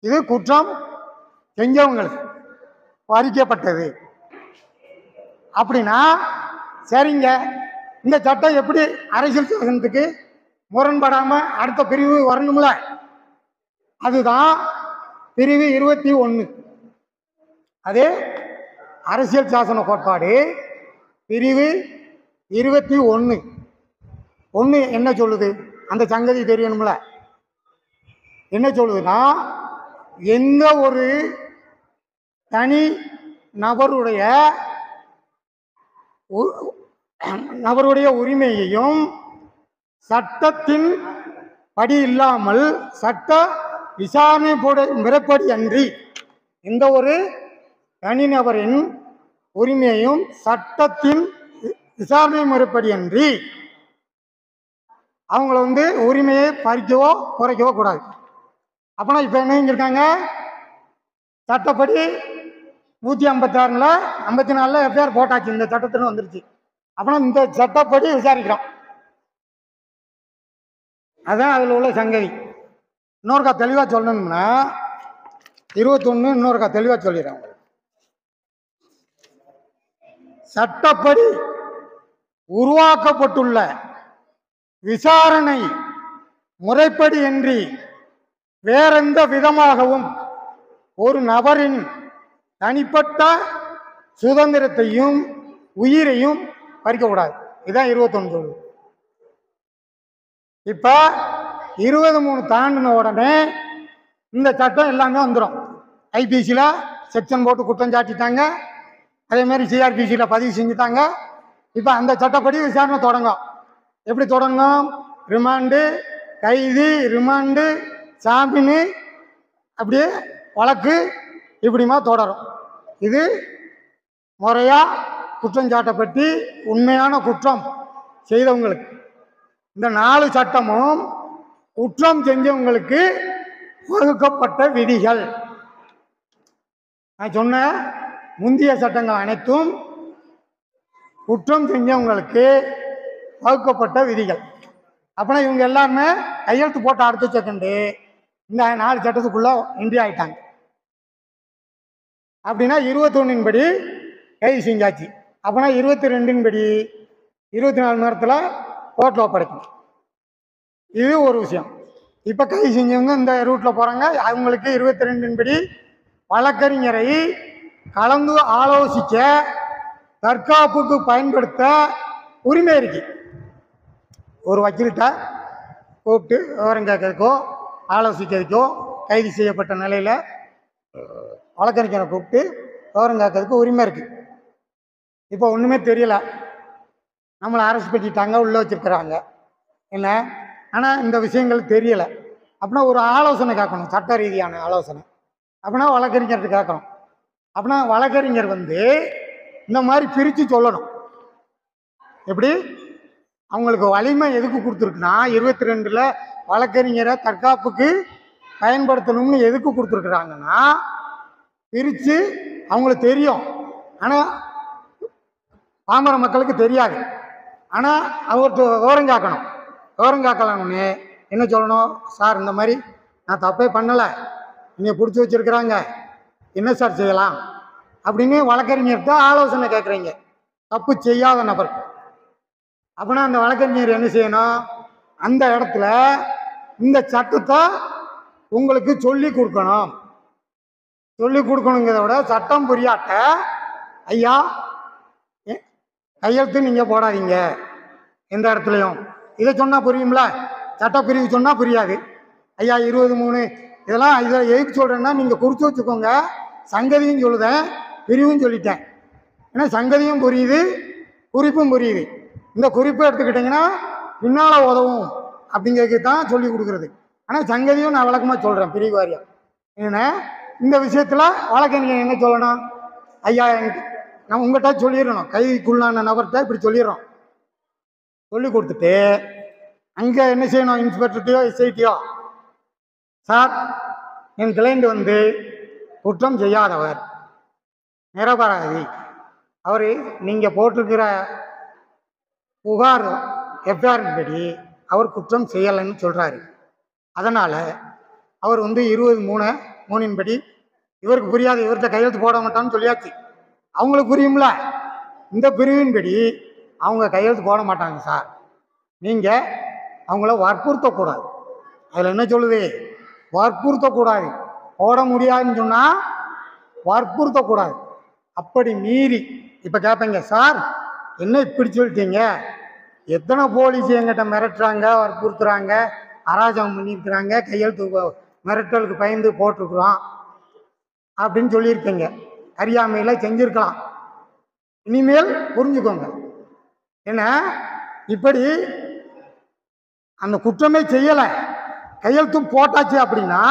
இது குற்றம் செஞ்சவங்களுக்கு பறிக்கப்பட்டது. அப்படின்னா சரிங்க, இந்த சட்டம் எப்படி அரசியல் சாசனத்துக்கு முரண்படாம அடுத்த பிரிவு வரணும்ல? அதுதான் பிரிவு 21. அது அரசியல் சாசன கோட்பாடு பிரிவு 21 என்ன சொல்லுது? அந்த சங்கதி தெரியணும்ல. என்ன சொல்லுதுன்னா, எந்த ஒரு தனி நபருடைய உரிமையையும் சட்டத்தின் படி இல்லாமல் சட்ட விசாரணை முறைப்படி அன்றி எந்த ஒரு தனிநபரின் உரிமையையும் சட்டத்தின் விசாரணை முறைப்படி அன்றி அவங்கள உரிமையை பறிக்கவோ குறைக்கவோ கூடாது. அப்பனா இப்ப என்ன செஞ்சிருக்காங்க? சட்டப்படி 156 54 எஃப்ஐஆர் போட்டாச்சு. இந்த சட்டத்துல வந்துருச்சு. அப்பனா இந்த சட்டப்படி விசாரிக்கிறோம். அதான் அதுல உள்ள சங்கதி. இன்னொருக்கா தெளிவா சொல்லணும்னா 21 இன்னொருக்கா தெளிவா சொல்லிடுறேன். சட்டப்படி உருவாக்கப்பட்டுள்ள விசாரணை முறைப்படி இன்றி வேறெந்த விதமாகவும் ஒரு நபரின் தனிப்பட்ட சுதந்திரத்தையும் உயிரையும் பறிக்கக்கூடாது. இதுதான் 21 சொல்லுது. இப்ப 23 தாண்டின உடனே இந்த சட்டம் எல்லாமே வந்துடும். ஐபிசியில செக்ஷன் போட்டு குற்றம் சாட்டிட்டாங்க. அதே மாதிரி சிஆர்பிசியில பதிவு செஞ்சுட்டாங்க. இப்ப அந்த சட்டப்படி விசாரணை தொடங்கும். எப்படி தொடங்கும்? ரிமாண்டு, கைது, ரிமாண்டு, ஜாமீனு, அப்படியே வழக்கு இப்படிமா தொடரும். இது முறையா குற்றம் சாட்டப்பட்டு உண்மையான குற்றம் செய்தவங்களுக்கு. இந்த 4 சட்டமும் குற்றம் செஞ்சவங்களுக்கு வகுக்கப்பட்ட விதிகள். நான் சொன்ன முந்தைய சட்டங்கள் அனைத்தும் குற்றம் செஞ்சவங்களுக்கு வகுக்கப்பட்ட விதிகள். அப்படின்னா இவங்க எல்லாருமே கையெழுத்து போட்ட அடுத்த செகண்டு இந்த 4 சட்டத்துக்குள்ள என்ட்ரி ஆயிட்டாங்க. அப்படின்னா 21 படி கைது செஞ்சாச்சு. அப்படின்னா 22 படி 24 மணி நேரத்தில் கோர்ட்டில் ஒப்படைக்கணும். இது ஒரு விஷயம். இப்போ கைது செஞ்சவங்க இந்த ரூட்டில் போகிறாங்க. அவங்களுக்கு 22 படி வழக்கறிஞரை கலந்து ஆலோசிக்க தற்காப்புக்கு பயன்படுத்த உரிமை இருக்கு. ஒரு வக்கீல்கிட்ட கூப்பிட்டு விவரம் கேட்கறதுக்கோ ஆலோசிக்கிறதுக்கோ கைது செய்யப்பட்ட நிலையில் வழக்கறிஞரை கூப்பிட்டு விவரம் கேட்கறதுக்கு உரிமை இருக்குது. இப்போ ஒன்றுமே தெரியல, நம்மளை அரெஸ்ட் பண்ணிட்டாங்க, உள்ளே வச்சுருக்குறாங்க என்ன, ஆனால் இந்த விஷயங்கள் தெரியலை. அப்படின்னா ஒரு ஆலோசனை கேட்கணும், சட்ட ரீதியான ஆலோசனை. அப்படின்னா வழக்கறிஞர்கிட்ட கேட்கணும். அப்படின்னா வழக்கறிஞர் இந்த மாதிரி பிரித்து சொல்லணும். எப்படி அவங்களுக்கு வலிமை எதுக்கு கொடுத்துருக்குன்னா 22 வழக்கறிஞரை தற்காப்புக்கு பயன்படுத்தணும்னு எதுக்கு கொடுத்துருக்குறாங்கன்னா பிரித்து அவங்களுக்கு தெரியும். ஆனால் பாமர மக்களுக்கு தெரியாது. ஆனால் அவர்கிட்ட விவரம் காக்கணும். விவரம் காக்கலாம்னு என்ன சொல்லணும்? சார் இந்த மாதிரி நான் தப்பே பண்ணலை, நீங்கள் பிடிச்சி வச்சுருக்குறாங்க, என்ன சார் செய்யலாம் அப்படின்னு வழக்கறிஞர்கிட்ட ஆலோசனை கேட்குறீங்க, தப்பு செய்யாத நபர். அப்படின்னா அந்த வழக்கறிஞர் என்ன செய்யணும்? அந்த இடத்துல இந்த சட்டத்தை உங்களுக்கு சொல்லி கொடுக்கணும். சொல்லி கொடுக்கணுங்கிறத விட சட்டம் புரியாட்ட ஐயா கையெழுத்து நீங்கள் போடாதீங்க எந்த இடத்துலையும். இதை சொன்னால் புரியும்ல, சட்டப்பிரிவு சொன்னால் புரியாது. ஐயா 23 இதெல்லாம் இதில் எதுக்கு சொல்கிறேன்னா நீங்கள் குறித்து வச்சுக்கோங்க. சங்கதியும் சொல்லுதேன், பிரிவும் சொல்லிட்டேன். ஏன்னா சங்கதியும் புரியுது, குறிப்பும் புரியுது. இந்த குறிப்பை எடுத்துக்கிட்டிங்கன்னா பின்னால் உதவும் அப்படிங்கிறதுக்கு தான் சொல்லி கொடுக்குறது. ஆனால் சங்கதியும் நான் விளக்கமாக சொல்கிறேன் பிரிவு வாரியம். ஏன்னா இந்த விஷயத்தில் வழக்கறிஞர் என்ன சொல்லணும்? ஐயா நான் உங்கள்கிட்ட சொல்லிடணும், கைக்குள்ளான நபர்கிட்ட இப்படி சொல்லிடுறோம். சொல்லி கொடுத்துட்டு அங்கே என்ன செய்யணும்? இன்ஸ்பெக்டர்கிட்டையோ எஸ்ஐட்டியோ, சார் என் கிளைண்ட் குற்றம் செய்யாதவர், நிரபராதி, அவர் நீங்கள் போட்டிருக்கிற புகார் எஃப்ஐஆர் படி அவர் குற்றம் செய்யலைன்னு சொல்கிறாரு. அதனால் அவர் 23 3 படி. இவருக்கு புரியாது, இவர்கிட்ட கையெழுத்து போட மாட்டான்னு சொல்லியாச்சு. அவங்களுக்கு புரியும்ல. இந்த பிரிவின்படி அவங்க கையெழுத்து போட மாட்டாங்க சார். நீங்கள் அவங்கள வற்புறுத்தக்கூடாது. அதில் என்ன சொல்லுது? வற்புறுத்தக்கூடாது. போட முடியாதுன்னு சொன்னால் வற்புறுத்தக்கூடாது. அப்படி மீறி இப்போ கேட்பீங்க, சார் என்ன இப்படி சொல்லிட்டீங்க, எத்தனை போலீஸ் எங்கிட்ட மிரட்டுறாங்க, வற்புறுத்துறாங்க, அராஜகம் பண்ணியிருக்கிறாங்க, கையெழுத்து மிரட்டலுக்கு பயந்து போட்டிருக்குறோம் அப்படின்னு சொல்லியிருக்கீங்க. அறியாமையில் செஞ்சுருக்கலாம். இனிமேல் புரிஞ்சுக்கோங்க. ஏன்னா இப்படி அந்த குற்றமே செய்யலை, கையெழுத்தும் போட்டாச்சு அப்படின்னா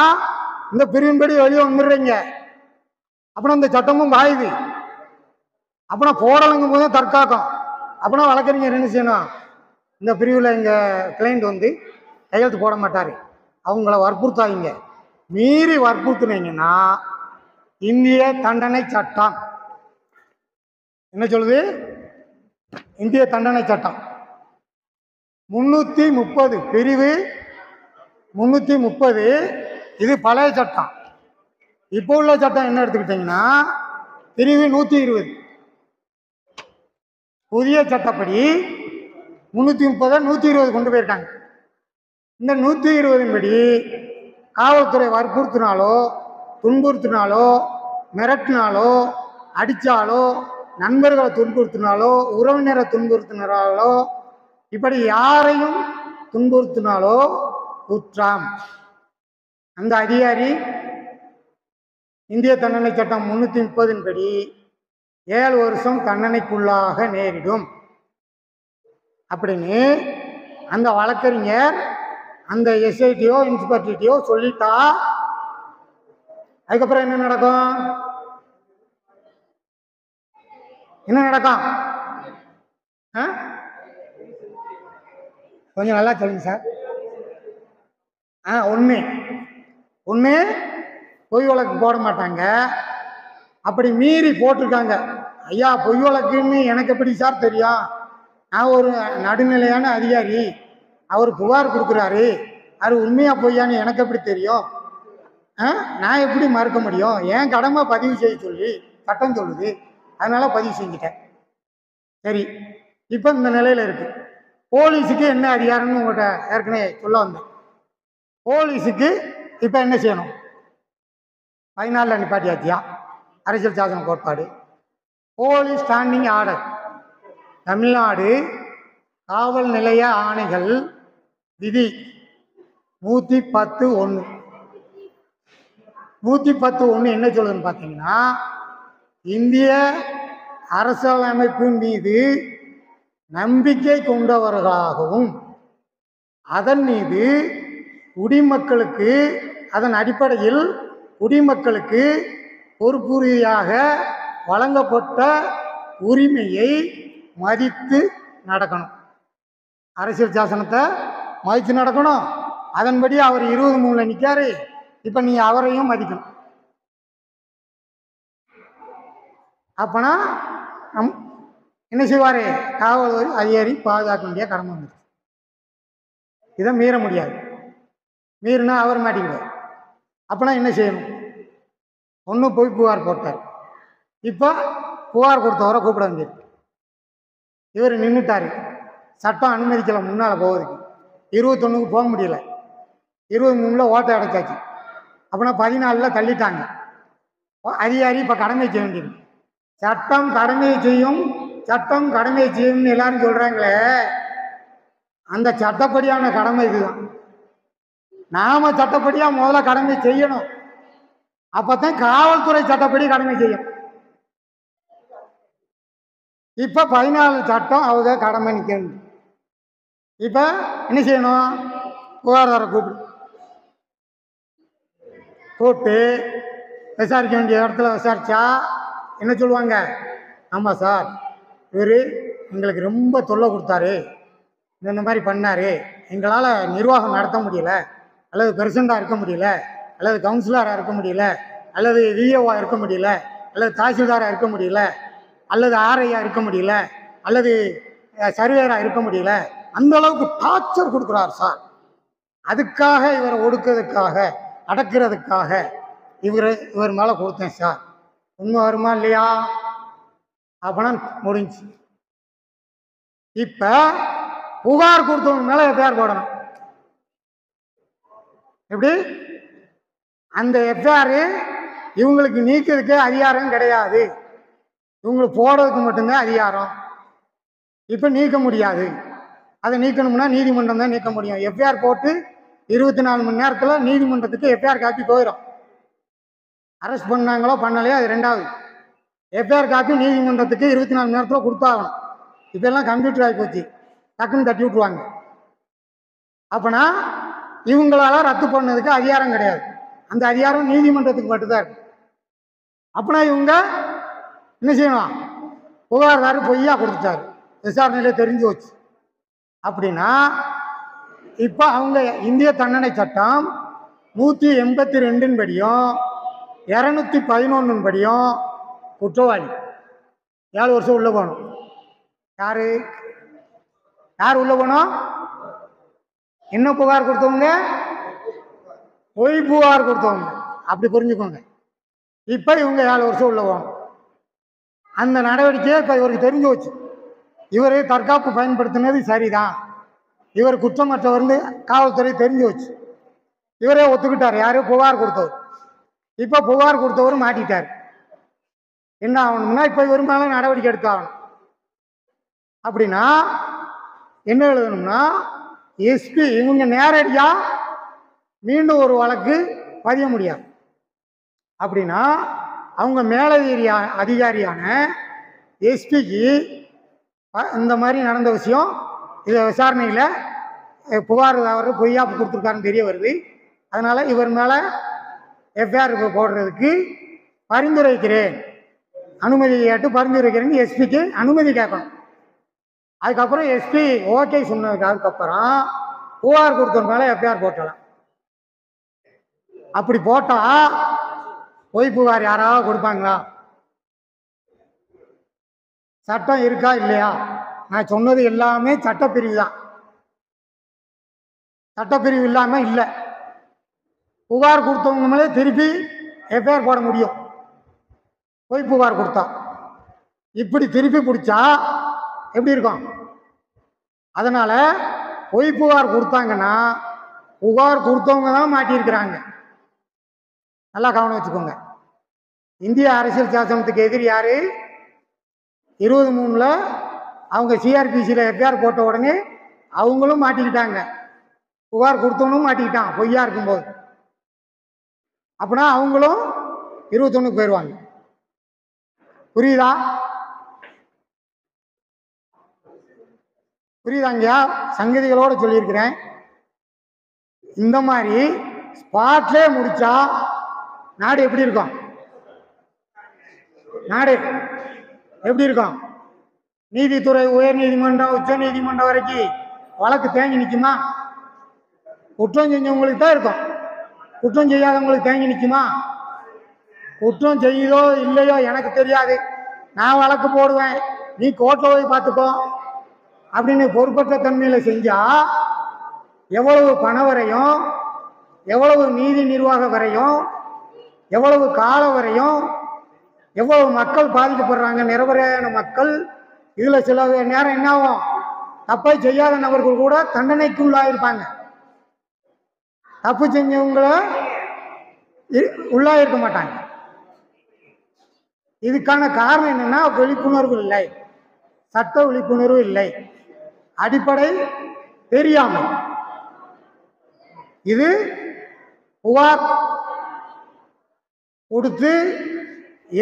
இந்த பிரிவின்படி வெளியே வந்துடுறீங்க. அப்புறம் இந்த சட்டமும் வாயுது. அப்புறம் போடலைங்கும் போதே தற்காக்கும். அப்புறம் வழக்கறிஞர் என்ன செய்யணும்? இந்த பிரிவில் எங்கள் கிளைண்ட் வந்து கையெழுத்து போட மாட்டார், அவங்கள வற்புறுத்தாதீங்க. மீறி வற்புறுத்துனீங்கன்னா இந்திய தண்டனை சட்டம் என்ன சொல்லுது? இந்திய தண்டனை சட்டம் 330 பிரிவு 330. இது பழைய சட்டம். இப்போ உள்ள சட்டம் என்ன எடுத்துக்கிட்டீங்கன்னா பிரிவு 120. புதிய சட்டப்படி 330 120 கொண்டு போயிருக்காங்க. இந்த 120 படி காவல்துறை வற்புறுத்தினாலோ, துன்புறுத்தினாலோ, மிரட்டினாலோ, அடித்தாலோ, நண்பர்களை துன்புறுத்தினாலோ, உறவினரை துன்புறுத்தினாலோ, இப்படி யாரையும் துன்புறுத்தினாலோ குற்றம். அந்த அதிகாரி இந்திய தண்டனை சட்டம் 330 படி 7 வருஷம் தண்டனைக்குள்ளாக நேரிடும் அப்படின்னு அந்த வழக்கறிஞர் அந்த எஸ்ஐடியோ இன்ஸ்பெக்டர்கிட்டயோ சொல்லிட்டா அதுக்கப்புறம் என்ன நடக்கும்? என்ன நடக்கும்? கொஞ்சம் நல்லா சொல்லுங்க சார். ஒன்று பொய் வழக்கு போட மாட்டாங்க. அப்படி மீறி போட்டிருக்காங்க. ஐயா பொய் வழக்குன்னு எனக்கு எப்படி சார் தெரியும்? நான் ஒரு நடுநிலையான அதிகாரி, அவர் புகார் கொடுக்குறாரு, அது உண்மையா பொய்யான்னு எனக்கு எப்படி தெரியும்? நான் எப்படி மறுக்க முடியும்? என் கடமை பதிவு செய்ய சொல்லி சட்டம் சொல்லுது, அதனால பதிவு செஞ்சுட்டேன். சரி, இப்போ இந்த நிலையில் இருக்கு. போலீஸுக்கு என்ன அதிகாரம்னு உங்கள்கிட்ட ஏற்கனவே சொல்ல வந்தேன். போலீஸுக்கு இப்போ என்ன செய்யணும்? 14 நிப்பாட்டியாச்சியா அரசியல் சாசன கோட்பாடு. போலீஸ் ஸ்டாண்டிங் ஆர்டர், தமிழ்நாடு காவல் நிலைய ஆணைகள் விதி 110(1). 110(1 என்ன சொல்லுதுன்னு பார்த்தீங்கன்னா, இந்திய அரசியலமைப்பின் மீது நம்பிக்கை கொண்டவர்களாகவும் அதன் மீது குடிமக்களுக்கு அதன் அடிப்படையில் குடிமக்களுக்கு பொறுப்புரியாக வழங்கப்பட்ட உரிமையை மதித்து நடக்கணும். அரசியல் சாசனத்தை மதித்து நடக்கணும். அதன்படி அவர் 23 நிற்காரு. இப்போ நீ அவரையும் மதிக்கணும். அப்பனா என்ன செய்வார்? காவல்துறை அதிகாரி பாதுகாக்க வேண்டிய கடமை வந்துச்சு. இதை மீற முடியாது. மீறினா அவர் மாட்டிக்கிடுவார். அப்பனா என்ன செய்யணும்? ஒன்று போய் புகார் போட்டார். இப்போ புகார் கொடுத்தவரை கூப்பிட வேண்டியது. இவர் நின்றுட்டார், சட்டம் அனுமதிக்கலை முன்னால் போவதுக்கு. 21க்கு போக முடியல, 23 ஓட்டை அடைச்சாச்சு. அப்படின்னா 14 தள்ளிட்டாங்க. அதிகாரி இப்போ கடமை செய்ய வேண்டியது. சட்டம் கடமையை செய்யும், சட்டம் கடமையை செய்யும்னு எல்லாரும் சொல்கிறாங்களே, அந்த சட்டப்படியான கடமை இதுதான். நாம சட்டப்படியாக முதல்ல கடமை செய்யணும். அப்போத்தான் காவல்துறை சட்டப்படி கடமை செய்யும். இப்போ 14 சட்டம் அவங்க கடமை நிற்கணும். இப்போ என்ன செய்யணும்? புகார்தாரை கூப்பிட்டு விசாரிக்க வேண்டிய இடத்துல விசாரிச்சா என்ன சொல்லுவாங்க? ஆமாம் சார், இவர் எங்களுக்கு ரொம்ப தொல்லை கொடுத்தாரு, இந்த மாதிரி பண்ணார், எங்களால் நிர்வாகம் நடத்த முடியல, அல்லது பிரசிடண்டாக இருக்க முடியல, அல்லது கவுன்சிலராக இருக்க முடியல, அல்லது விஏஓவாக இருக்க முடியல, அல்லது தாசில்தாராக இருக்க முடியல, அல்லது ஆர்ஐயாக இருக்க முடியல, அல்லது சர்வேராக இருக்க முடியல, அந்த அளவுக்கு டார்ச்சர் கொடுக்குறார் சார். அதுக்காக இவரை ஒடுக்கிறதுக்காக, அடக்கிறதுக்காக இவர் மேலே கொடுத்தேன் சார், உண்மை வருமா இல்லையா? அப்படின்னா முடிஞ்சு. இப்போ புகார் கொடுத்தவங்க மேலே எஃப்ஐஆர் போடணும். எப்படி? அந்த எஃப்ஐஆர் இவங்களுக்கு நீக்கிறதுக்கு அதிகாரம் கிடையாது, இவங்களுக்கு போடுறதுக்கு மட்டும்தான் அதிகாரம். இப்போ நீக்க முடியாது. அதை நீக்கணும்னா நீதிமன்றம் தான் நீக்க முடியும். எஃப்ஐஆர் போட்டு 24 மணி நேரத்தில் நீதிமன்றத்துக்கு எஃப்ஐஆர் காப்பி போயிடும். அரெஸ்ட் பண்ணாங்களோ பண்ணலையோ அது ரெண்டாவது. எஃப்ஐஆர் காப்பி நீதிமன்றத்துக்கு 24 மணி நேரத்தில் கொடுத்தாகணும். இப்பெல்லாம் கம்ப்யூட்டர் ஆகி போச்சு, டக்குன்னு தட்டி விட்டுருவாங்க. அப்போனா இவங்களால ரத்து பண்ணதுக்கு அதிகாரம் கிடையாது, அந்த அதிகாரம் நீதிமன்றத்துக்கு மட்டும்தான் இருக்கு. அப்படின்னா இவங்க என்ன செய்யணும்? புகார்தாரர் பொய்யா கொடுத்துட்டாரு, விசாரணையில தெரிஞ்சு வச்சு அப்படின்னா, இப்போ அவங்க இந்திய தண்டனை சட்டம் 182 படியும் 211 படியும் குற்றவாளி 7 வருஷம் உள்ள போகணும். யார் உள்ள போகணும்? என்ன புகார் கொடுத்தவங்க? பொய் புகார் கொடுத்தவங்க. அப்படி புரிஞ்சுக்கோங்க. இப்போ இவங்க 7 வருஷம் உள்ள போகணும். அந்த நடவடிக்கையை இப்போ இவருக்கு தெரிஞ்சு வச்சு, இவர் தற்காப்பு பயன்படுத்தினது சரிதான், இவர் குற்றமற்றவர்னு காவல்துறை தெரிஞ்சு வச்சு இவரே ஒத்துக்கிட்டார். யாரு? புகார் கொடுத்தவர். இப்போ புகார் கொடுத்தவர் மாட்டிட்டார். என்ன ஆகணும்னா இப்போ இவர் மேலே நடவடிக்கை எடுத்தாகணும். அப்படின்னா என்ன எழுதணும்னா, எஸ்பி இவங்க நேரடியாக மீண்டும் ஒரு வழக்கு பதிய முடியாது. அப்படின்னா அவங்க மேலதிகாரி அதிகாரியான எஸ்பிக்கு இந்த மாதிரி நடந்த விஷயம் இதை விசாரணையில் புகார் அவர் பொய்யா கொடுத்துருக்காருன்னு தெரிய வருது. அதனால் இவர் மேலே எஃப்ஐஆர் போடுறதுக்கு பரிந்துரைக்கிறேன், அனுமதி கேட்டு பரிந்துரைக்கிறேன்னு எஸ்பிக்கு அனுமதி கேட்கணும். அதுக்கப்புறம் எஸ்பி ஓகே சொன்னதுக்கு அதுக்கப்புறம் புகார் கொடுத்தவங்க மேலே எஃப்ஐஆர் போட்டலாம். அப்படி போட்டால் பொய் புகார் யாராவது கொடுப்பாங்களா? சட்டம் இருக்கா இல்லையா? நான் சொன்னது எல்லாமே சட்டப்பிரிவு தான், சட்டப்பிரிவு இல்லாமல் இல்லை. புகார் கொடுத்தவங்க மேலே திருப்பி எஃப்ஐஆர் போட முடியும் பொய் புகார் கொடுத்தா. இப்படி திருப்பி பிடிச்சா எப்படி இருக்கும்? அதனால் பொய் புகார் கொடுத்தாங்கன்னா புகார் கொடுத்தவங்க தான் மாட்டியிருக்கிறாங்க. நல்லா கவனம் வச்சுக்கோங்க. இந்திய அரசியல் சாசனத்துக்கு எதிரி யாரு? 23 அவங்க சிஆர்பிசியில் எஃப்ஐஆர் போட்ட உடனே அவங்களும் மாட்டிக்கிட்டாங்க, புகார் கொடுத்தவனும் மாட்டிக்கிட்டான் பொய்யா இருக்கும்போது. அப்படின்னா அவங்களும் 21 போயிடுவாங்க. புரியுதா? புரியுதாங்கய்யா? சங்கதிகளோடு சொல்லியிருக்கிறேன். இந்த மாதிரி ஸ்பாட்லேயே முடிச்சா நாடு எப்படி இருக்கும்? நாடு எப்படி இருக்கும்? நீதித்துறை, உயர் நீதிமன்றம், உச்ச நீதிமன்றம் வரைக்கும் வழக்கு தேங்கி நிற்குமா? குற்றம் செஞ்சவங்களுக்கு தான் இருக்கும், குற்றம் செய்யாதவங்களுக்கு தேங்கி நிற்குமா? குற்றம் செய்யுதோ இல்லையோ எனக்கு தெரியாது, நான் வழக்கு போடுவேன், நீ கோர்ட்டில் போய் பார்த்துக்கோ அப்படின்னு பொறுப்பற்ற தன்மையில் செஞ்சா எவ்வளவு பணம் வரையும், எவ்வளவு நீதி நிர்வாகம் வரையும், எவ்வளவு காலம் வரையும், எவ்வளவு மக்கள் பாதிக்கப்படுறாங்க, நிரபராதியான மக்கள். இதில் சில நேரம் என்ன ஆகும்? தப்பை செய்யாத நபர்கள் கூட தண்டனைக்குள்ளாயிருப்பாங்க, தப்பு செஞ்சவங்கள உள்ளாயிருக்க மாட்டாங்க. இதுக்கான காரணம் என்னன்னா, விழிப்புணர்வு இல்லை, சட்ட விழிப்புணர்வு இல்லை, அடிப்படை தெரியாமல். இது புகார் கொடுத்து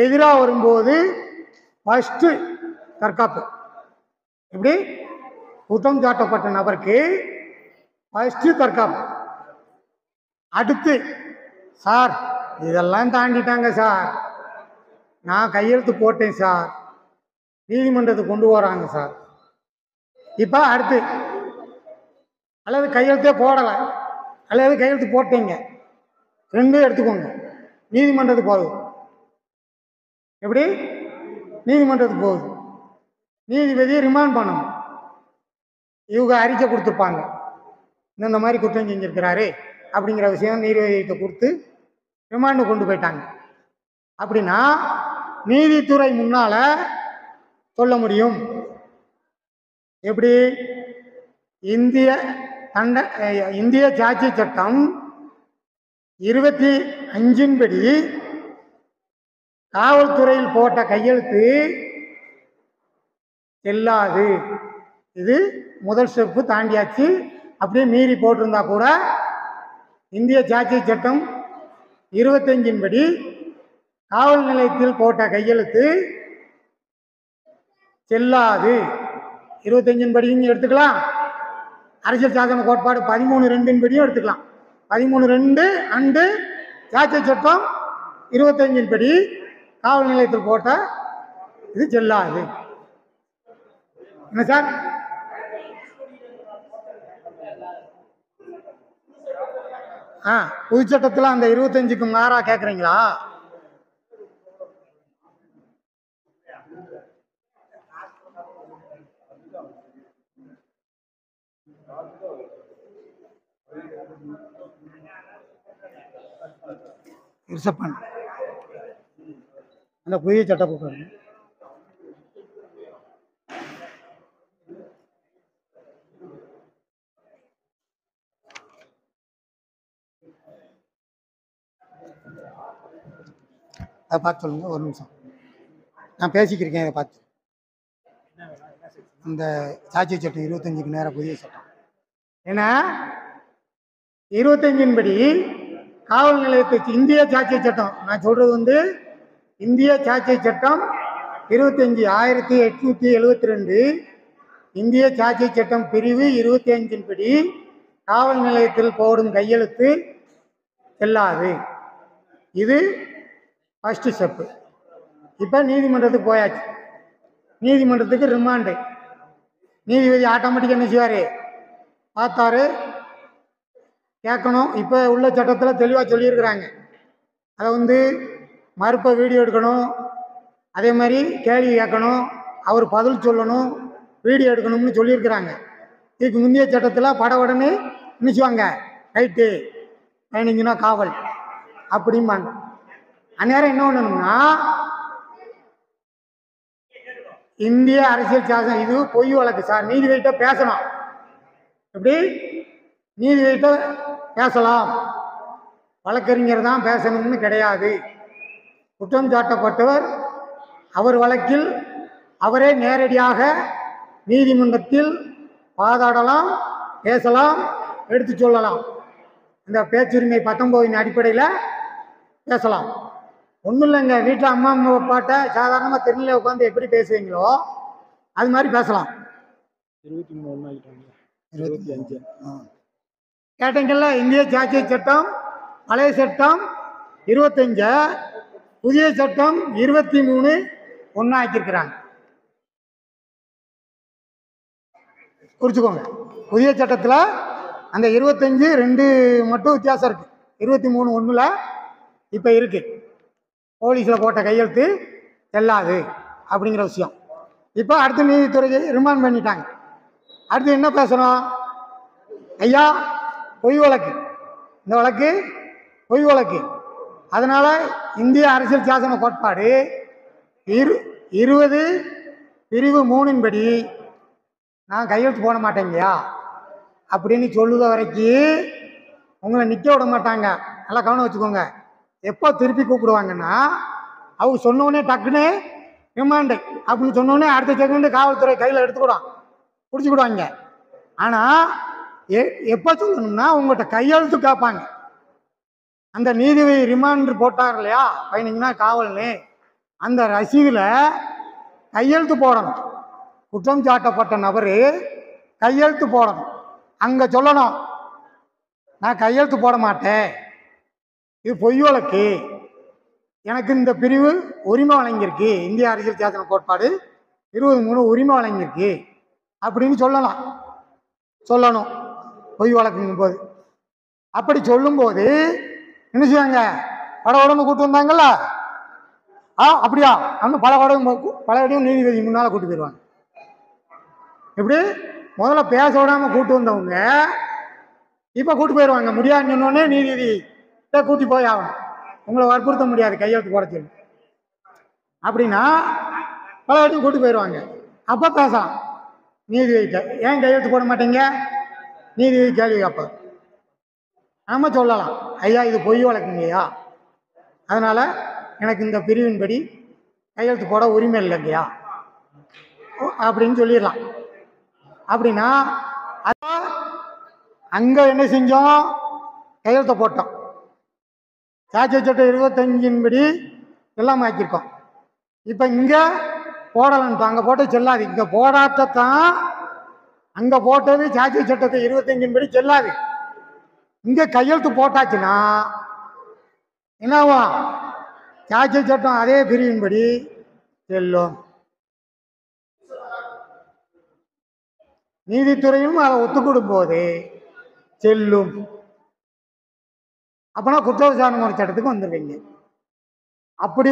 எதிராக வரும்போது ஃபர்ஸ்ட் தற்காப்பு. எப்படி? குற்றம் சாட்டப்பட்ட நபருக்கு ஃபர்ஸ்ட் தற்காப்பு. அடுத்து, சார் இதெல்லாம் தாண்டிட்டாங்க சார், நான் கையெழுத்து போட்டேன் சார், நீதிமன்றத்துக்கு கொண்டு வராங்க சார். இப்போ அடுத்து, அல்லது கையெழுத்தே போடலை அல்லது கையெழுத்து போட்டீங்க, ரெண்டும் எடுத்துக்கோங்க, நீதிமன்றத்துக்கு போகுது. எப்படி? நீதிமன்றத்துக்கு போகுது. நீதிபதியை ரிமாண்ட் பண்ணணும். இவங்க அறிக்கை கொடுத்துருப்பாங்க, இந்த மாதிரி குற்றம் செஞ்சிருக்கிறாரு அப்படிங்கிற விஷயம் நீதிபதிகிட்ட கொடுத்து ரிமாண்டு கொண்டு போயிட்டாங்க. அப்படின்னா நீதித்துறை முன்னால சொல்ல முடியும். எப்படி? இந்திய சாட்சி சட்டம் 25 படி காவல்துறையில் போட்ட கையெழுத்து செல்லாது. இது முதல் ஸ்டெப்பு தாண்டியாச்சு. அப்படியே மீறி போட்டிருந்தா கூட இந்திய சாட்சி சட்டம் 25 படி காவல் நிலையத்தில் போட்ட கையெழுத்து செல்லாது. 25 படியும் எடுத்துக்கலாம், அரசியல் சாசன கோட்பாடு 13(2) படியும் எடுத்துக்கலாம். 13(2) அண்டு சாட்சி சட்டம் 25 படி காவல் நிலையத்தில் போட்ட இது செல்லாது. என்ன சார்? புது சட்டத்தில் அந்த 25க்கு மாறா கேட்குறீங்களா? அந்த புதிய சட்ட புத்தகம் அதை பார்த்து சொல்லுங்க. ஒரு நிமிஷம் நான் பேசிக்கிருக்கேன். இதை பார்த்து இந்த சாட்சி சட்டம் 25க்கு நேரம் புதிய சட்டம் ஏன்னா 25 படி காவல் நிலையத்துக்கு இந்திய சாட்சி சட்டம் நான் சொல்றது இந்திய சாட்சி சட்டம் 25 1872 இந்திய சாட்சி சட்டம் பிரிவு 25 படி காவல் நிலையத்தில் போடும் கையெழுத்து செல்லாது. இது ஃபர்ஸ்ட் ஸ்டெப்பு. இப்போ நீதிமன்றத்துக்கு போயாச்சு. நீதிமன்றத்துக்கு ரிமாண்டு. நீதிபதி ஆட்டோமேட்டிக்காக என்ன செய்வார்? பார்த்தாரு, கேட்கணும். இப்போ உள்ள சட்டத்தில் தெளிவாக சொல்லியிருக்கிறாங்க. அதை மறுப்பை வீடியோ எடுக்கணும், அதே மாதிரி கேள்வி கேட்கணும், அவர் பதில் சொல்லணும், வீடியோ எடுக்கணும்னு சொல்லியிருக்கிறாங்க. இதுக்கு முந்தைய சட்டத்தில் படவுடனே நினைச்சுவாங்க, ரைட்டு பயணிங்கன்னா காவல் அப்படிம்பாங்க. அந்நேரம் என்ன பண்ணணும்னா இந்திய அரசியல் சாசனம் இது பொய் வழக்கு சார், நீதிபதிகிட்ட பேசணும். எப்படி? நீதிபதிகிட்ட பேசலாம், வழக்கறிஞர் தான் பேசணும்னு கிடையாது. குற்றம் சாட்டப்பட்டவர் அவர் வழக்கில் அவரே நேரடியாக நீதிமன்றத்தில் வாதாடலாம், பேசலாம், எடுத்து சொல்லலாம். இந்த பேச்சுரிமை 19 அடிப்படையில் பேசலாம். ஒன்றும் இல்லைங்க, வீட்டில் அம்மா அப்பாட்ட சாதாரணமாக தெருவில் உட்காந்து எப்படி பேசுவீங்களோ அது மாதிரி பேசலாம். 25 கேட்டீங்கல்ல. இந்திய சாட்சி சட்டம் பழைய சட்டம் 25, புதிய சட்டம் 23 ஒன்றா ஆக்கியிருக்கிறாங்க. குறிச்சுக்கோங்க. புதிய சட்டத்தில் அந்த 25(2) மட்டும் வித்தியாசம் இருக்கு. 23 ஒன்றில் இப்போ இருக்கு. போலீஸில் போட்ட கையெழுத்து செல்லாது அப்படிங்கிற விஷயம். இப்போ அடுத்த நீதித்துறையை ரிமாண்ட் பண்ணிட்டாங்க. அடுத்து என்ன பேசணும்? ஐயா பொய் வழக்கு, இந்த வழக்கு பொய் வழக்கு. அதனால இந்திய அரசியல் சாசன கோட்பாடு 20 பிரிவு 3 படி நான் கையெழுத்து போட மாட்டேங்கயா அப்படின்னு சொல்லுத வரைக்கும் உங்களை நிற்க விட மாட்டாங்க. நல்லா கவனம் வச்சுக்கோங்க. எப்போ திருப்பி கூப்பிடுவாங்கன்னா அவங்க சொன்னோடனே டக்குன்னு ரிமாண்டு அப்படின்னு சொன்னோடனே அடுத்த செகண்டு காவல்துறை கையில் எடுத்துக்கூடான், பிடிச்சிக்கிடுவாங்க. ஆனால் எப்போ சொல்லணும்னா உங்கள்கிட்ட கையெழுத்து கேட்பாங்க. அந்த நீதிபதி ரிமாண்டு போட்டார் இல்லையா, பயணிங்கன்னா காவல்னு, அந்த ரசீதில் கையெழுத்து போடணும். குற்றம் சாட்டப்பட்ட நபர் கையெழுத்து போடணும். அங்கே சொல்லணும், நான் கையெழுத்து போட மாட்டேன், இது பொய் வழக்கு, எனக்கு இந்த பிரிவு உரிமை வழங்கியிருக்கு, இந்திய அரசியல் சாசன கோட்பாடு 23 உரிமை வழங்கியிருக்கு அப்படின்னு சொல்லணும் பொய் வழக்குங்கும் போது. அப்படி சொல்லும்போது என்ன செய்வாங்க? பல உடம்பு கூட்டு வந்தாங்கல்ல, அப்படியா அவனு பல இடையும் நீதிபதி முன்னால் கூட்டு போயிடுவாங்க. எப்படி? முதல்ல பேச விடாம கூட்டு வந்தவங்க இப்போ கூட்டு போயிடுவாங்க. முடியாதுன்னு சொன்னோடனே நீதிபதி கூட்டி போய் ஆகணும். உங்களை வற்புறுத்த முடியாது கையெழுத்து போட சொல்லி. அப்படின்னா பல இடத்துக்கு கூட்டு போயிடுவாங்க. அப்போ பேசலாம் நீதிபதிட்ட, ஏன் கையெழுத்து போட மாட்டீங்க, நீதிபதி கேள்வி கேட்பார். நம்ம சொல்லலாம், ஐயா இது பொய் வழக்குங்கய்யா, அதனால எனக்கு இந்த பிரிவின்படி கையெழுத்து போட உரிமை இல்லைங்கய்யா அப்படின்னு சொல்லிடலாம். அப்படின்னா அதான் அங்கே என்ன செஞ்சோம், கையெழுத்தை போட்டோம். சாட்சி சட்டம் 25 எல்லாம் ஆக்கியிருக்கோம். இப்போ இங்கே போடலன்ட்டு அங்கே போட்டு செல்லாது. இங்கே போடாட்டத்தான் அங்கே போட்டது சாட்சி சட்டத்தை 25 செல்லாது. இங்கே கையெழுத்து போட்டாச்சுன்னா என்னவா, சாட்சி சட்டம் அதே பிரிவின்படி செல்லும். நீதித்துறையும் அதை ஒத்துக்கொடும் போது செல்லும். அப்பனா குற்ற விசாரணை சட்டத்துக்கு வந்துடுவீங்க. அப்படி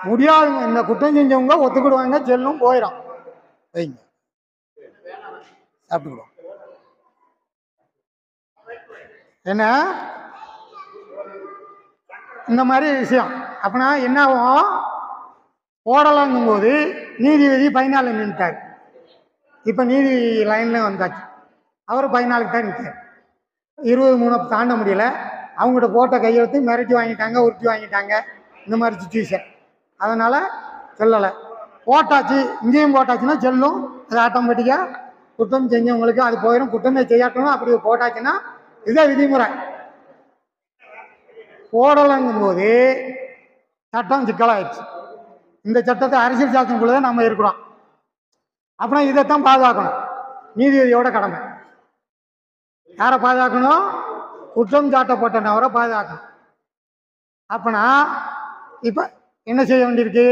முடியாதுங்க, இந்த குற்றம் செஞ்சவங்க ஒத்துக்கிடுவாங்க, செல்லும், போயிடும். வைங்க சாப்பிட்டுக்கிடுவோம். என்ன இந்த மாதிரி விஷயம். அப்படின்னா என்ன ஆகும், போடலாங்கும் போது நீதிபதி 14 நின்றுட்டார். இப்போ நீதி லைனில் வந்தாச்சு, அவர் 14க்கு தான் நிற்கார். 23 தாண்ட முடியல. அவங்ககிட்ட போட்ட கையெழுத்து மிரட்டி வாங்கிட்டாங்க, உருட்டி வாங்கிட்டாங்க, இந்த மாதிரி சுச்சுவேஷன். அதனால் செல்லலை. போட்டாச்சு, இங்கேயும் போட்டாச்சுன்னா செல்லும். அது ஆட்டோமேட்டிக்காக குற்றம் செஞ்சவங்களுக்கு அது போயிடும். குற்றமே செய்யாட்டணும். அப்படி போட்டாச்சுன்னா இதுதான் விதிமுறை. போடலைங்கும் போது சட்டம் சிக்கலாயிடுச்சு. இந்த சட்டத்தை அரசியல் சாசனக்குள்ளே தான் நம்ம இருக்கிறோம். அப்புறம் இதைத்தான் பாதுகாக்கணும். நீதிபதியோட கடமை யாரை பாதுகாக்கணும், குற்றம் சாட்டப்பட்ட நபரை பாதுகாக்கணும். அப்பனா இப்போ என்ன செய்ய வேண்டியிருக்கு,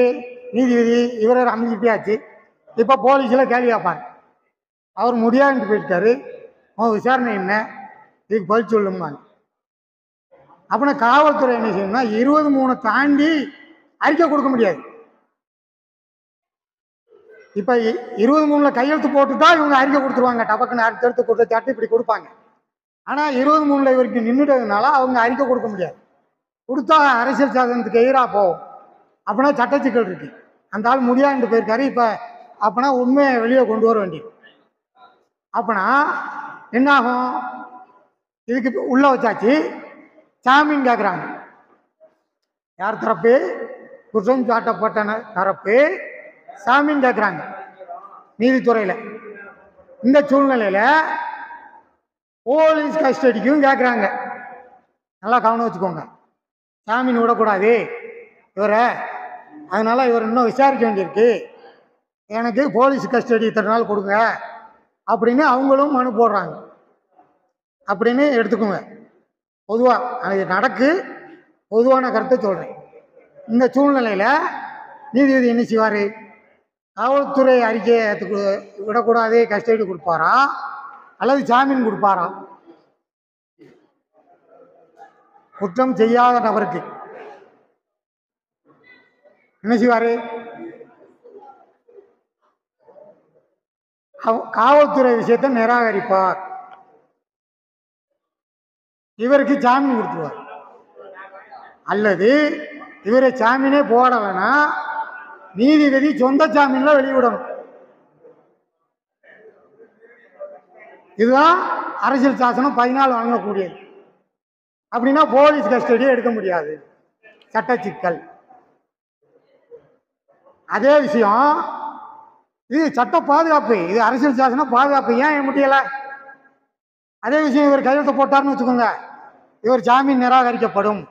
நீதிபதி இவரை அமைஞ்சிட்டியாச்சு. இப்போ போலீஸில் கேள்வி கேட்பார். அவர் முடியாதுன்னு போயிட்டாரு, உன் விசாரணை என்ன, இதுக்கு பதில் சொல்லுமாங்க. அப்படின்னா காவல்துறை என்ன செய்யணும்னா 23 தாண்டி அறிக்கை கொடுக்க முடியாது. இப்போ 23 கையெழுத்து போட்டுட்டா இவங்க அறிக்கை கொடுத்துருவாங்க, டபக்குன்னு அடுத்தடுத்து குற்றச்சாட்டு இப்படி கொடுப்பாங்க. ஆனால் 23 இவருக்கு நின்றுட்டதுனால அவங்க அறிக்கை கொடுக்க முடியாது. கொடுத்தா அரசியல் சாசனத்துக்கு எதிராக போகும். அப்படின்னா சட்டச்சிக்கல் இருக்கு. அந்த ஆள் முடியாதுன்னு போயிருக்காரு. இப்போ அப்பனா உண்மையை வெளியே கொண்டு வர வேண்டியது. அப்பனா என்னாகும், இதுக்கு உள்ள வச்சாச்சு, ஜாமீன் கேட்குறாங்க. யார் தரப்பு, குற்றம் சாட்டப்பட்ட தரப்பு ஜாமீன் கேட்குறாங்க நீதித்துறையில். இந்த சூழ்நிலையில் போலீஸ் கஸ்டடிக்கும் கேட்குறாங்க. நல்லா கவனம் வச்சுக்கோங்க, ஜாமீன் விடக்கூடாது இவரை, அதனால் இவர் இன்னும் விசாரிக்க வேண்டியிருக்கு, எனக்கு போலீஸ் கஸ்டடி இத்தனை நாள் கொடுங்க அப்படின்னு அவங்களும் மனு போடுறாங்க. அப்படின்னு எடுத்துக்கோங்க. பொதுவாக அது நடக்கு, பொதுவான கருத்தை சொல்கிறேன். இந்த சூழ்நிலையில் நீதிபதி என்ன செய்வார், காவல்துறை அறிக்கையை விடக்கூடாது கஸ்டடி கொடுப்பாரா அல்லது ஜாமீன் கொடுப்பாரா? குற்றம் செய்யாத நபருக்கு என்ன செய்வார், காவல்துறை விஷயத்தை நிராகரிப்பார். இவருக்கு ஜாமீன் கொடுத்துருவார். அல்லது இவரை ஜாமீனே போடலைன்னா நீதிபதி சொந்த ஜாமீன்ல வெளியிடணும். இதுதான் அரசியல் சாசனம் 14 வழங்கக்கூடியது. அப்படின்னா போலீஸ் கஸ்டடியை எடுக்க முடியாது, சட்ட சிக்கல். அதே விஷயம் இது சட்ட பாதுகாப்பு, இது அரசியல் சாசனம் பாதுகாப்பு, ஏன் முடியல? அதே விஷயம் இவர் கையெழுத்து போட்டார்னு வச்சுக்கோங்க, இவர் ஜாமீன் நிராகரிக்கப்படும்.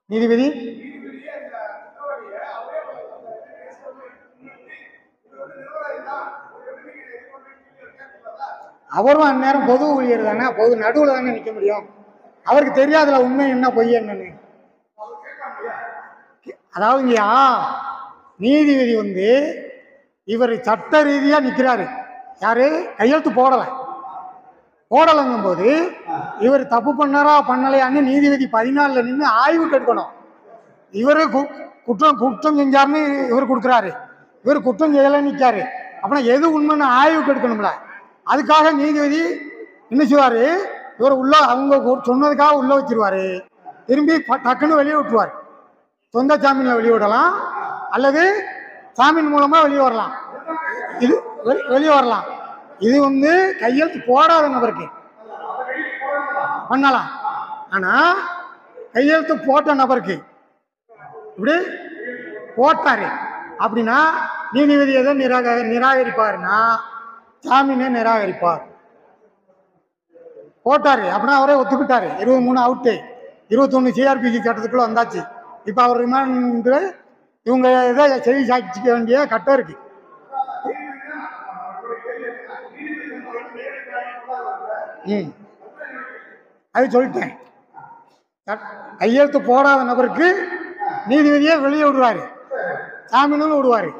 நீதிபதி அவரும் அந்நேரம் பொது ஊழியர் தானே, பொது நடுவில் தானே நிற்க முடியும். அவருக்கு தெரியாதுல உண்மை என்ன பொய் என்னன்னு. அதாவதுங்கய்யா, நீதிபதி இவர் சட்ட ரீதியா நிற்கிறாரு. யாரு கையெழுத்து போடலைங்கும் போது இவர் தப்பு பண்ணாரா பண்ணலையான்னு நீதிபதி 14 நின்று ஆய்வு கேட்கணும். இவரு குற்றம் செஞ்சாருன்னு இவர் கொடுக்குறாரு, இவர் குற்றம் செய்யலை நிற்காரு. அப்படின்னா எது உண்மைன்னு ஆய்வு கேட்கணும்ல. அதுக்காக நீதிபதி என்ன செய்வார், இவர் உள்ள அவங்க சொன்னதுக்காக உள்ள வச்சிருவாரு, திரும்பி டக்குன்னு வெளியே விட்டுருவார். சொந்த ஜாமீனில் வெளியே விடலாம் அல்லது ஜாமீன் மூலமாக வெளியே வரலாம். இது வெளியே வரலாம். இது கையெழுத்து போடாத நபருக்கு பண்ணலாம். ஆனால் கையெழுத்து போட்ட நபருக்கு இப்படி போட்டாரு அப்படின்னா நீதிபதி எதை நிராகரிப்பாருன்னா ஜாமீனை நிராகரிப்பார். போட்டாரு அப்படின்னா அவரே ஒத்துக்கிட்டாரு, 23 அவுட்டு, 21 சிஆர்பிசி சட்டத்துக்குள்ள வந்தாச்சு. இப்போ அவர் ரிமாண்டு இவங்க எதை செய்தி சாட்சிக்க வேண்டிய கட்டம் இருக்கு. அது சொல்லிட்டேன். கையெழுத்து போடாத நபருக்கு நீதிபதியே வெளியே விடுவாரு, ஜாமீனும் விடுவாரு.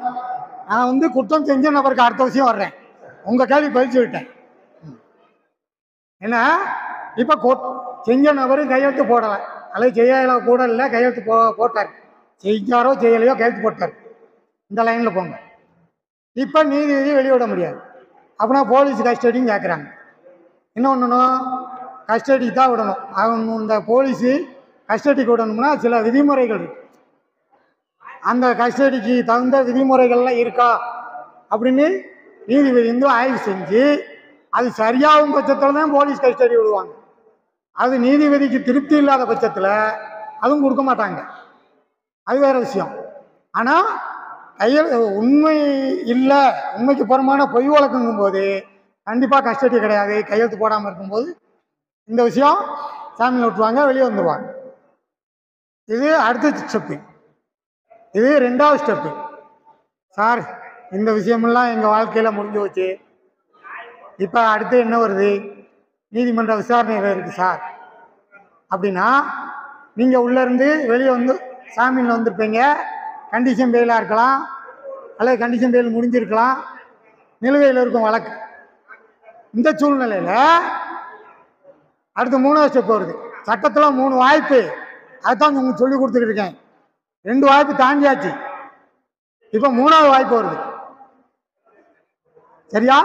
நான் குற்றம் செஞ்ச நபருக்கு அடுத்த விஷயம் வர்றேன். உங்க கேள்வி பதில் சொல்லிட்டேன். ஏன்னா இப்ப செஞ்ச நபரு கையெழுத்து போடலை அல்லது செய்யல கூட இல்லை, கையெழுத்து போட்டார். செஞ்சாரோ செய்யலையோ கையெழுத்து போட்டார். இந்த லைன்ல போங்க. இப்ப நீதிபதி வெளியிட முடியாது. அப்படின்னா போலீஸ் கஸ்டடின்னு கேட்குறாங்க. என்ன பண்ணணும், கஸ்டடி தான் விடணும். அவங்க இந்த போலீஸு கஸ்டடிக்கு விடணும்னா சில விதிமுறைகள் இருக்கு. அந்த கஸ்டடிக்கு தகுந்த விதிமுறைகள்லாம் இருக்கா அப்படின்னு நீதிபதி ஆய்வு செஞ்சு அது சரியாகும் பட்சத்தில் தான் போலீஸ் கஸ்டடி விடுவாங்க. அது நீதிபதிக்கு திருப்தி இல்லாத பட்சத்தில் அதுவும் கொடுக்க மாட்டாங்க. அது வேற விஷயம். ஆனால் உண்மை இல்லை, உண்மைக்கு புறமான பொய் வழக்குங்கும் போது கண்டிப்பாக கஸ்டடி கிடையாது. கையெழுத்து போடாமல் இருக்கும்போது இந்த விஷயம் ஜாமீனில் விட்டுருவாங்க, வெளியே வந்துடுவாங்க. இது அடுத்த ஸ்டெப்பு. இது 2வது ஸ்டெப்பு. சார் இந்த விஷயமெல்லாம் எங்கள் வாழ்க்கையில் முடிஞ்சு போச்சு, இப்போ அடுத்து என்ன வருது, நீதிமன்ற விசாரணைகள் இருக்குது சார் அப்படின்னா நீங்கள் உள்ளேருந்து வெளியே ஜாமீனில் வந்திருப்பீங்க. கண்டிஷன் பெயிலாக இருக்கலாம் அல்லது கண்டிஷன் பெயில் முடிஞ்சிருக்கலாம், நிலுவையில் இருக்கும் வழக்கு. இந்த சூழ்நிலையில் அடுத்து 3வது ஸ்டெப் வருது. சட்டத்தில் 3 வாய்ப்பு, அதுதான் உங்களுக்கு சொல்லி கொடுத்துட்டு இருக்கேன். 2 வாய்ப்பு தாண்டியாச்சு, இப்போ 3வது வாய்ப்பு வருது. சரியா?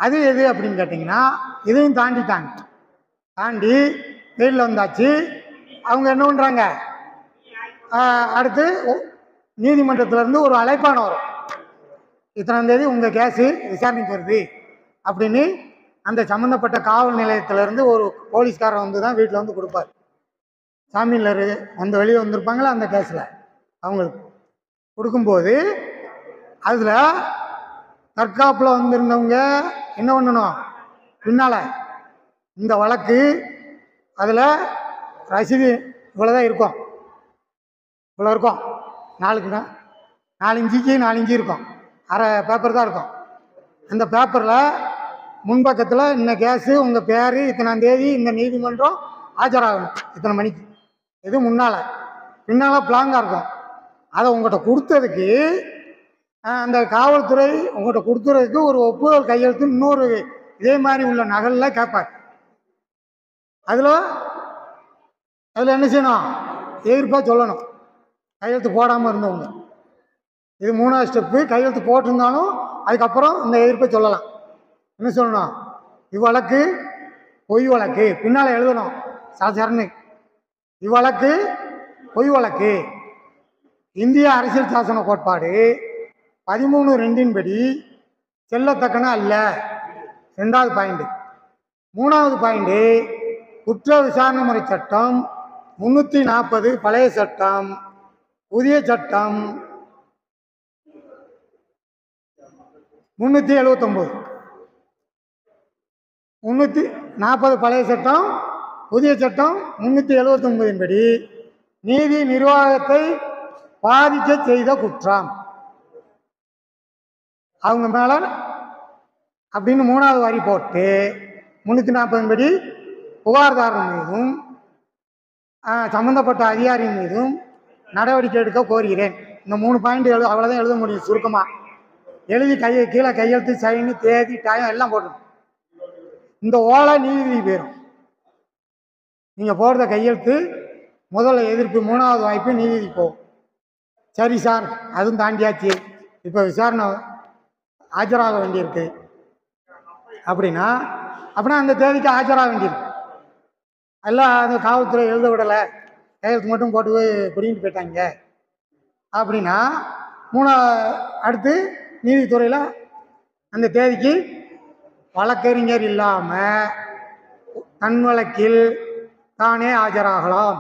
அது எது அப்படின்னு கேட்டிங்கன்னா இதையும் தாண்டிட்டாங்க. தாண்டி வெயிலில் வந்தாச்சு. அவங்க என்ன பண்ணுறாங்க, அடுத்து நீதிமன்றத்திலேருந்து ஒரு அழைப்பான வரும். இத்தனாம் தேதி உங்கள் கேஸு விசாரணைக்கு வருது அப்படின்னு அந்த சம்மந்தப்பட்ட காவல் நிலையத்திலேருந்து ஒரு போலீஸ்காரர் தான் வீட்டில் கொடுப்பார். ஜாமீனில் வெளியே வந்திருப்பாங்களா அந்த கேஸில் அவங்களுக்கு கொடுக்கும்போது அதில் தற்காப்பில் வந்திருந்தவங்க என்ன பண்ணணும், பின்னால் இந்த வழக்கு அதில் ரசீது இவ்வளோதான் இருக்கும், இவ்வளோ இருக்கும், 4 இன்ச்சுக்கு 4 இன்ச்சு இருக்கும், அரை பேப்பர் தான் இருக்கும். அந்த பேப்பரில் முன்பக்கத்தில் இந்த கேஸு உங்கள் பேர், இத்தனாம் தேதி இந்த நீதிமன்றம் ஆஜராகணும், இத்தனை மணிக்கு. இது முன்னால். பின்னால் பிளாங்காக இருக்கும். அதை உங்கள்கிட்ட கொடுத்ததுக்கு அந்த காவல்துறை உங்கள்கிட்ட கொடுத்துறதுக்கு ஒரு ஒப்புதல் கையெழுத்து இன்னொரு இதே மாதிரி உள்ள நகலில் கேட்பார். அதில் என்ன செய்யணும், எதிர்ப்பாக சொல்லணும் கையெழுத்து போடாமல் இருந்தவங்க. இது 3வது ஸ்டெப்பு. கையெழுத்து போட்டிருந்தாலும் அதுக்கப்புறம் இந்த எதிர்ப்பை சொல்லலாம். என்ன சொல்லணும், இவ்வழக்கு பொய் வழக்கு, பின்னால் எழுதணும் சாதாரண, இவ்வழக்கு பொய் வழக்கு, இந்திய அரசியல் சாசன கோட்பாடு 13(2) படி செல்லத்தக்கன அல்ல. 2வது பாயிண்ட். 3வது பாயிண்ட், குற்ற விசாரணை முறை சட்டம் 340 பழைய சட்டம், புதிய சட்டம் 379. 340 பழைய சட்டம், புதிய சட்டம் 379 படி நீதி நிர்வாகத்தை பாதிக்க செய்த குற்றம் அவங்க மேல அப்படின்னு 3வது வரி போட்டு 340 படி புகார்தாரர் மீதும் சம்பந்தப்பட்ட அதிகாரி மீதும் நடவடிக்கை எடுக்க கோருகிறேன். இந்த 3 பாயிண்ட் அவ்வளோதான் எழுத முடியும். சுருக்கமாக எழுதி கீழே கையெழுத்து, சைனு, தேதி, டைம் எல்லாம் போடணும். இந்த ஓலை நீதிபதி போயிடும். நீங்கள் போடுற கையெழுத்து முதல்ல எதிர்ப்பு, 3வது வாய்ப்பு நீதிபதி போகும். சரி சார், அதுவும் தாண்டியாச்சு, இப்போ விசாரணை ஆஜராக வேண்டியிருக்கு அப்படின்னா அந்த தேதிக்கு ஆஜராக வேண்டியிருக்கு. எல்லாம் அந்த காவல்துறை எழுத விடலை, கையெழுத்து மட்டும் போட்டு பிடிங்கிட்டு போயிட்டாங்க அப்படின்னா அடுத்து நீதித்துறையில் அந்த தேதிக்கு வழக்கறிஞர் இல்லாமல் தன் வழக்கில் தானே ஆஜராகலாம்,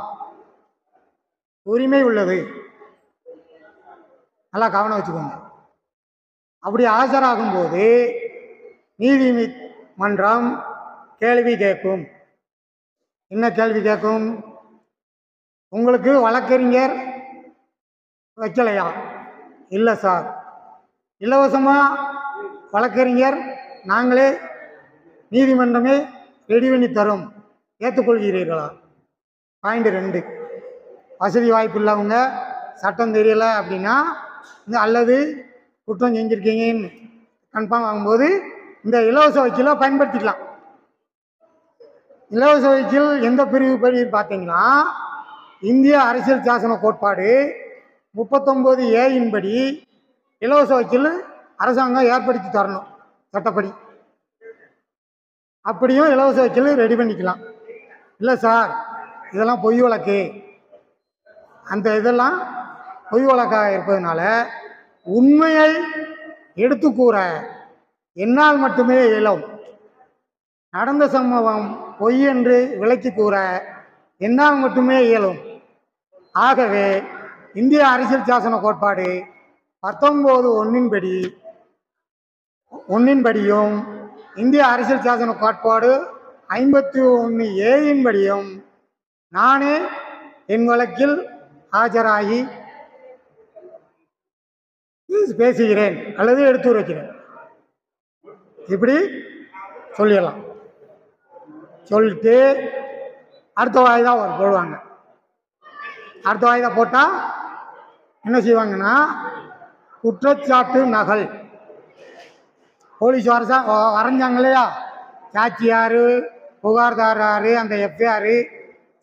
உரிமை உள்ளது. நல்லா கவனம் வச்சுக்கோங்க. அப்படி ஆஜராகும் போது நீதிமன்றம் கேள்வி கேட்கும். என்ன கேள்வி கேட்கும்? உங்களுக்கு வழக்கறிஞர் வைக்கலையா? இல்லை சார், இலவசமாக வழக்கறிஞர் நாங்களே நீதிமன்றமே ரெடி பண்ணி தரும், ஏற்றுக்கொள்கிறீர்களா? பாயிண்ட் 2, வசதி வாய்ப்பு இல்லாதவங்க, சட்டம் தெரியலை அப்படின்னா அல்லது குற்றம் செஞ்சுருக்கீங்கன்னு கன்ஃபார்ம் ஆகும்போது இந்த இலவச வக்கீலை பயன்படுத்திக்கலாம். இலவச வக்கீல் எந்த பிரிவு படி பார்த்தீங்கன்னா, இந்திய அரசியல் சாசன கோட்பாடு 39A படி இலவச வக்கீல் அரசாங்கம் ஏற்படுத்தி தரணும் சட்டப்படி. அப்படியும் இலவச வக்கீல் ரெடி பண்ணிக்கலாம். இல்லை சார், இதெல்லாம் பொய் வழக்கு, அந்த இதெல்லாம் பொய் வழக்காக இருப்பதனால உண்மையை எடுத்து கூற என்னால் மட்டுமே இயலும், நடந்த சம்பவம் பொய் என்று விளக்கி கூற என்னால் மட்டுமே இயலும். ஆகவே இந்திய அரசியல் சாசன கோட்பாடு 19(1) படியும் இந்திய அரசியல் சாசன கோட்பாடு 51A படியும் நானே என் வழக்கில் ஆஜராகி பேசுகிறேன் அல்லது எடுத்து வைக்கிறேன், இப்படி சொல்லிடலாம். சொல்லிட்டு அடுத்த வாய்தா போடுவாங்க. அடுத்த வாய்தா போட்டால் என்ன செய்வாங்கன்னா, குற்றச்சாட்டு நகல் போலீஸ் வரைஞ்சாங்க இல்லையா, சாட்சி யார், புகார்தார் யார், அந்த எஃப்ஐஆர்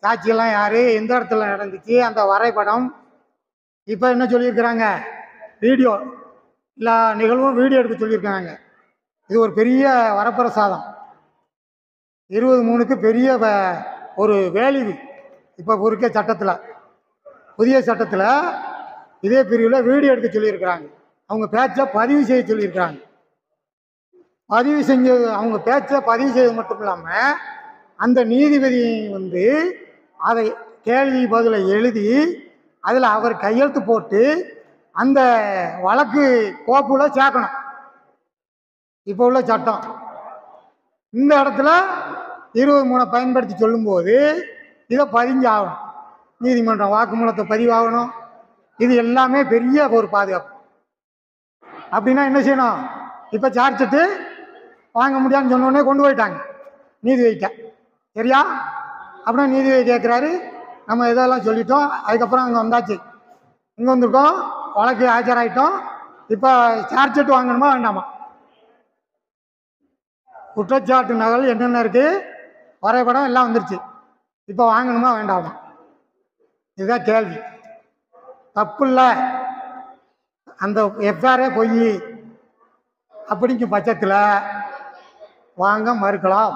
சாட்சியெல்லாம் யார், எந்த இடத்துல நடந்துச்சு, அந்த வரைபடம். இப்போ என்ன சொல்லியிருக்கிறாங்க, வீடியோ எல்லா நிகழ்வும் வீடியோ எடுக்க சொல்லியிருக்காங்க. இது ஒரு பெரிய வரப்பிரசாதம். 20(3) பெரிய ஒரு வேல்யூ. இப்போ இருக்க சட்டத்தில், புதிய சட்டத்தில் இதே பிரிவில் வீடியோ எடுக்க சொல்லியிருக்கிறாங்க. அவங்க பேச்சை பதிவு செய்ய சொல்லியிருக்கிறாங்க. அவங்க பேச்சை பதிவு செய்வது மட்டும் இல்லாமல் அந்த நீதிபதி அதை கேள்வி பதிலை எழுதி அதில் அவர் கையெழுத்து போட்டு அந்த வழக்கு கோப்புல சேர்க்கணும். இப்போ உள்ள சட்டம் இந்த இடத்துல 23 பயன்படுத்தி சொல்லும்போது இதை பதிஞ்சாகணும், நீதிமன்றம் வாக்குமூலத்தை பதிவாகணும். இது எல்லாமே பெரிய ஒரு பாதுகாப்பு. அப்படின்னா என்ன செய்யணும், இப்போ சார்ஜிட்டு வாங்க முடியாதுன்னு சொன்னோடனே கொண்டு போயிட்டாங்க நீதிபதிட்ட, சரியா? அப்படின்னா நீதிபதி கேட்குறாரு, நம்ம இதெல்லாம் சொல்லிட்டோம், அதுக்கப்புறம் அங்கே வந்தாச்சு, இங்கே வந்திருக்கோம், வழக்கு ஆஜராயிட்டோம், இப்போ சார்ஜிட்டு வாங்கணுமா வேண்டாமா? குற்றச்சாட்டு நகல் என்னென்ன இருக்குது, வரைபடம் எல்லாம் வந்துருச்சு, இப்போ வாங்கணுமா வேண்டாமா? இதுதான் கேள்வி. தப்பு இல்லை, அந்த எஃப்ஐஆரே பொய் அப்படிங்கும் பட்சத்தில் வாங்க மறுக்கலாம்.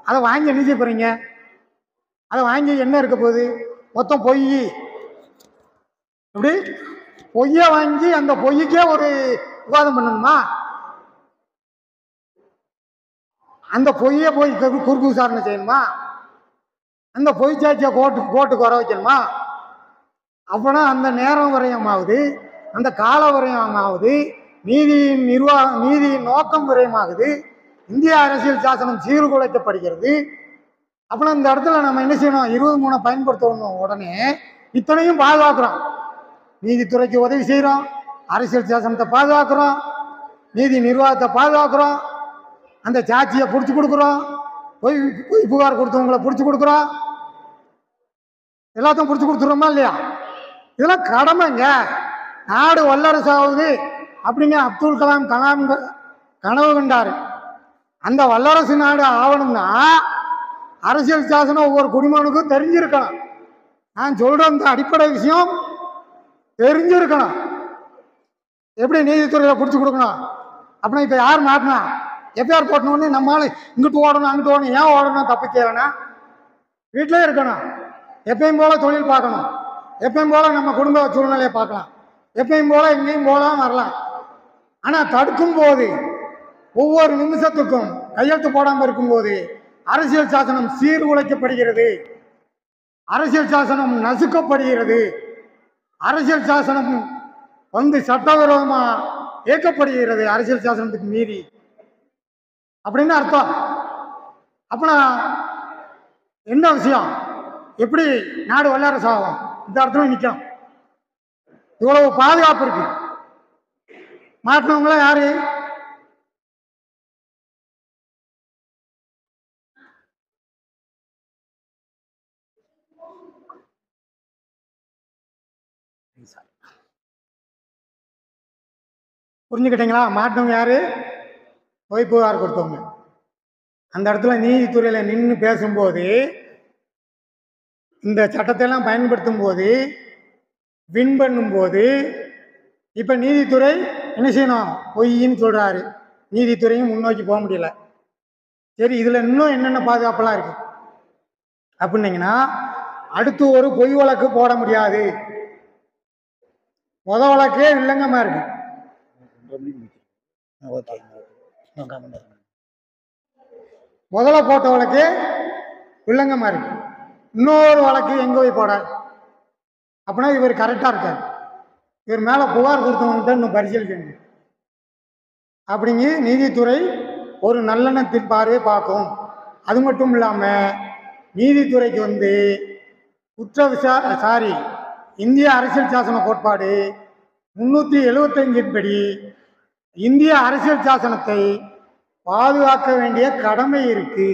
அதை வாங்கி என்ன செய்ய போகிறீங்க? அதை வாங்கி என்ன இருக்க போகுது? மொத்தம் பொய். இப்படி பொய்யை வாங்கி அந்த பொய்யுக்கே ஒரு விவாதம் பண்ணணுமா? அந்த பொய்யை போய் குறுக்கு விசாரணை செய்யணுமா? அந்த பொய் சாட்சியை கோர்ட்டுக்கு வர வைக்கணுமா? அப்போனா அந்த நேரம் விரயமாகுது, அந்த கால விரயமாகுது, நீதியின் நோக்கம் விரயமாகுது, இந்திய அரசியல் சாசனம் சீர்குலைக்கப்படுகிறது. அப்புறம் இந்த இடத்துல நம்ம என்ன செய்யணும், 23 பயன்படுத்தணும். உடனே இத்தனையும் பாதுகாக்கிறோம், நீதித்துறைக்கு உதவி செய்கிறோம், அரசியல் சாசனத்தை பாதுகாக்கிறோம், நீதி நிர்வாகத்தை பாதுகாக்கிறோம், அந்த சாட்சியை பிடிச்சி கொடுக்குறோம், பொய் புகார் கொடுத்தவங்களை பிடிச்சி கொடுக்குறோம், எல்லாத்தையும் பிடிச்சி கொடுத்துருவோமா இல்லையா? இதெல்லாம் கடமைங்க. நாடு வல்லரசு ஆகுது அப்படிங்க அப்துல் கலாம் கனவு கண்டார். அந்த வல்லரசு நாடு ஆகணும்னா அரசியல் சாசனம் ஒவ்வொரு குடிமகனுக்கும் தெரிஞ்சிருக்கணும். நான் சொல்ற இந்த அடிப்படை விஷயம் தெரிஞ்சிருக்கணும். எப்படி நீதித்துறையில பிடிச்சி கொடுக்கணும் அப்படின்னா, இப்போ யார் மாட்டினா எஃப்ஐஆர் போட்டணுன்னு நம்மளால இங்கிட்டு ஓடணும் அங்கிட்டு ஓடணும். ஏன் ஓடணும்? தப்பு செய்யலைன்னா வீட்டிலே இருக்கணும். எப்பயும் போல தொழில் பார்க்கணும். எப்பயும் போல நம்ம குடும்ப சூழ்நிலையை பார்க்கலாம். எப்பயும் போல எங்கேயும் போகலாம் வரலாம். ஆனால் தடுக்கும் போது ஒவ்வொரு நிமிஷத்துக்கும் கையெழுத்து போடாமல் இருக்கும்போது அரசியல் சாசனம் சீர்குலைக்கப்படுகிறது. அரசியல் சாசனம் நசுக்கப்படுகிறது. அரசியல் சாசனம் சட்டவிரோதமா இயக்கப்படுகிறது. அரசியல் சாசனத்துக்கு மீறி அப்படின்னு அர்த்தம். அப்பனா என்ன விஷயம்? எப்படி நாடு வல்லரசு ஆகும்? இந்த இடத்துல நிற்கும். இவ்வளவு பாதுகாப்பு இருக்கு. மாட்டினவங்கள யாரு? புரிஞ்சுக்கிட்டீங்களா? மாட்டினவங்க யாரு? போய் புகார் கொடுத்தவங்க. அந்த இடத்துல நீதித்துறையில நின்று பேசும்போது, இந்த சட்டத்தை எல்லாம் பயன்படுத்தும் போது, வின் பண்ணும்போது, இப்ப நீதித்துறை என்ன செய்யணும்? பொய்ன்னு சொல்றாரு. நீதித்துறையும் முன்னோக்கி போக முடியல. சரி, இதுல இன்னும் என்னென்ன பாதுகாப்பெல்லாம் இருக்கு அப்படின்னீங்கன்னா, அடுத்து ஒரு பொய் வழக்கு போட முடியாது. முத வழக்கே இல்லைங்கம்மா இருக்கு. முதல்ல போட்ட வழக்கு வில்லங்கமா இருக்கு. இன்னொரு வழக்கு எங்க போய் போட? அப்படின்னா இவர் கரெக்டா இருக்காரு. இவர் மேல புகார் கொடுத்தவங்கிட்ட இன்னும் பரிசீலிக்கணும். அப்படிங்க நீதித்துறை ஒரு நல்லெண்ணத்தின் பார்வை பார்க்கும். அது மட்டும் இல்லாம நீதித்துறைக்கு இந்திய அரசியல் சாசன கோட்பாடு 375 படி இந்திய அரசியல் சாசனத்தை பாதுகாக்க வேண்டிய கடமை இருக்கு.